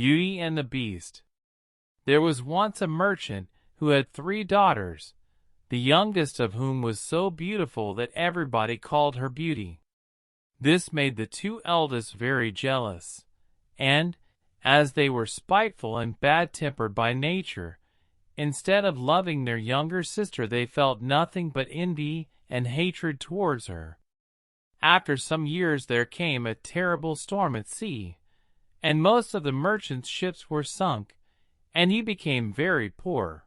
Beauty and the Beast. There was once a merchant who had 3 daughters, the youngest of whom was so beautiful that everybody called her Beauty. This made the 2 eldest very jealous, and, as they were spiteful and bad-tempered by nature, instead of loving their younger sister they felt nothing but envy and hatred towards her. After some years there came a terrible storm at sea, and most of the merchant's ships were sunk, and he became very poor.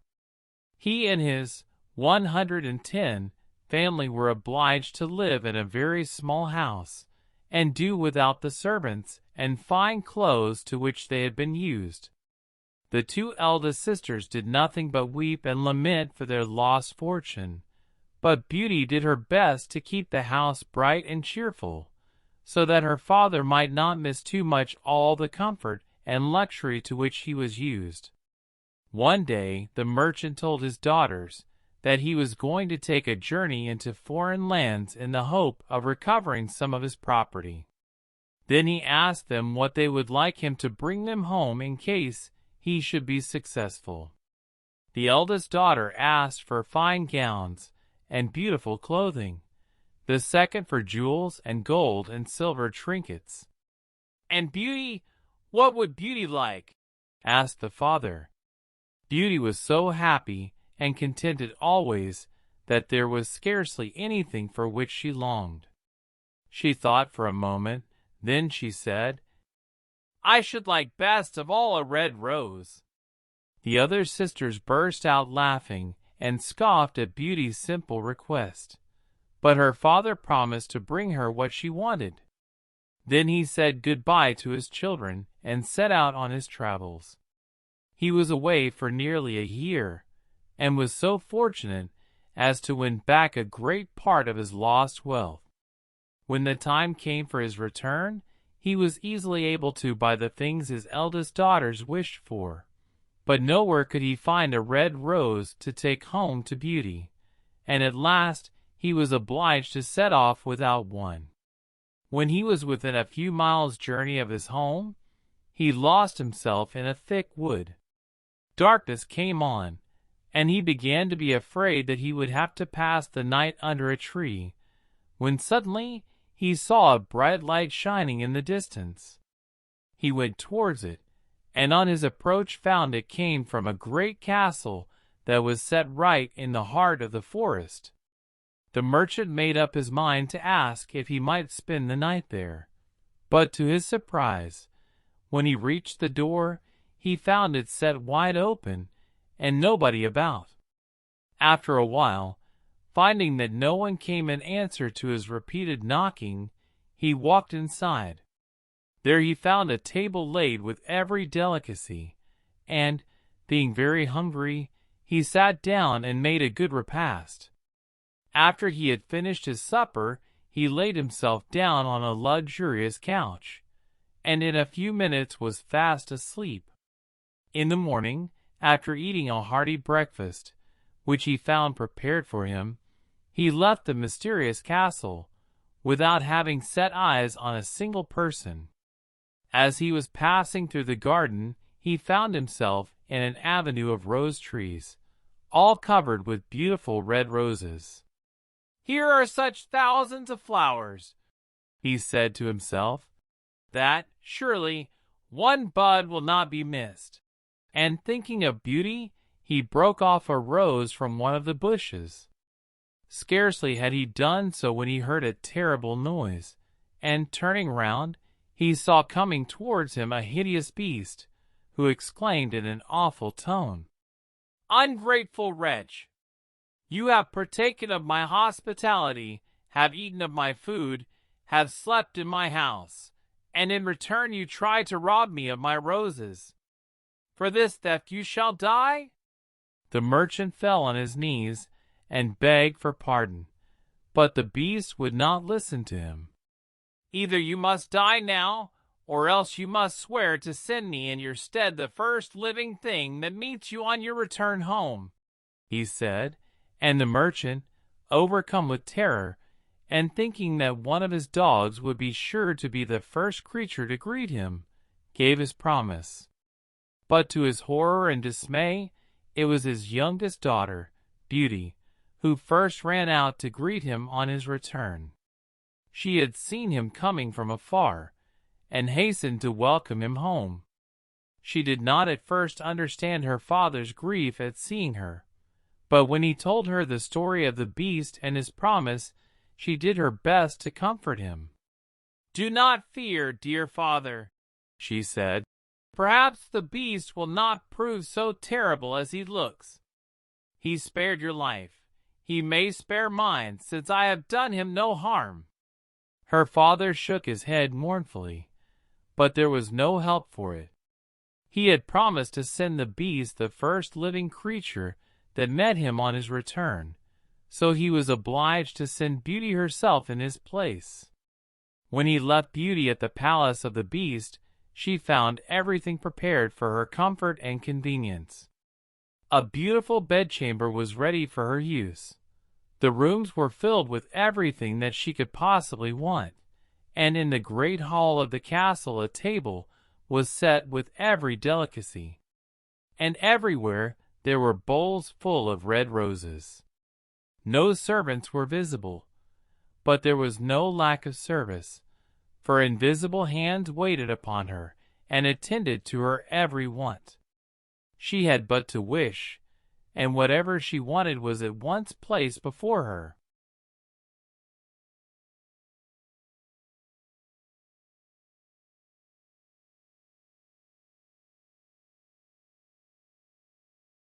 He and his 110 family were obliged to live in a very small house, and do without the servants and fine clothes to which they had been used. The 2 eldest sisters did nothing but weep and lament for their lost fortune, but Beauty did her best to keep the house bright and cheerful, so that her father might not miss too much all the comfort and luxury to which he was used. One day the merchant told his daughters that he was going to take a journey into foreign lands in the hope of recovering some of his property. Then he asked them what they would like him to bring them home in case he should be successful. The eldest daughter asked for fine gowns and beautiful clothing, the second for jewels and gold and silver trinkets. "And Beauty, what would Beauty like?" asked the father. Beauty was so happy and contented always that there was scarcely anything for which she longed. She thought for a moment, then she said, "I should like best of all a red rose." The other sisters burst out laughing and scoffed at Beauty's simple request, but her father promised to bring her what she wanted. Then he said good-bye to his children and set out on his travels. He was away for nearly a year, and was so fortunate as to win back a great part of his lost wealth. When the time came for his return, he was easily able to buy the things his eldest daughters wished for, but nowhere could he find a red rose to take home to Beauty, and at last he was obliged to set off without one. When he was within a few miles' journey of his home, he lost himself in a thick wood. Darkness came on, and he began to be afraid that he would have to pass the night under a tree, when suddenly he saw a bright light shining in the distance. He went towards it, and on his approach found it came from a great castle that was set right in the heart of the forest. The merchant made up his mind to ask if he might spend the night there, but to his surprise, when he reached the door, he found it set wide open and nobody about. After a while, finding that no one came in answer to his repeated knocking, he walked inside. There he found a table laid with every delicacy, and, being very hungry, he sat down and made a good repast. After he had finished his supper, he laid himself down on a luxurious couch, and in a few minutes was fast asleep. In the morning, after eating a hearty breakfast, which he found prepared for him, he left the mysterious castle, without having set eyes on a single person. As he was passing through the garden, he found himself in an avenue of rose trees, all covered with beautiful red roses. "Here are such thousands of flowers," he said to himself, "that, surely, one bud will not be missed." And thinking of Beauty, he broke off a rose from one of the bushes. Scarcely had he done so when he heard a terrible noise, and turning round, he saw coming towards him a hideous beast, who exclaimed in an awful tone, "Ungrateful wretch! You have partaken of my hospitality, have eaten of my food, have slept in my house, and in return you try to rob me of my roses. For this theft you shall die." The merchant fell on his knees and begged for pardon, but the beast would not listen to him. "Either you must die now, or else you must swear to send me in your stead the first living thing that meets you on your return home," he said, and the merchant, overcome with terror, and thinking that one of his dogs would be sure to be the first creature to greet him, gave his promise. But to his horror and dismay, it was his youngest daughter, Beauty, who first ran out to greet him on his return. She had seen him coming from afar, and hastened to welcome him home. She did not at first understand her father's grief at seeing her, but when he told her the story of the beast and his promise, she did her best to comfort him. "Do not fear, dear father," she said. "Perhaps the beast will not prove so terrible as he looks. He spared your life. He may spare mine, since I have done him no harm." Her father shook his head mournfully, but there was no help for it. He had promised to send the beast the first living creature that met him on his return, so he was obliged to send Beauty herself in his place. When he left Beauty at the palace of the beast, she found everything prepared for her comfort and convenience. A beautiful bedchamber was ready for her use. The rooms were filled with everything that she could possibly want, and in the great hall of the castle a table was set with every delicacy, and everywhere there were bowls full of red roses. No servants were visible, but there was no lack of service, for invisible hands waited upon her and attended to her every want. She had but to wish, and whatever she wanted was at once placed before her.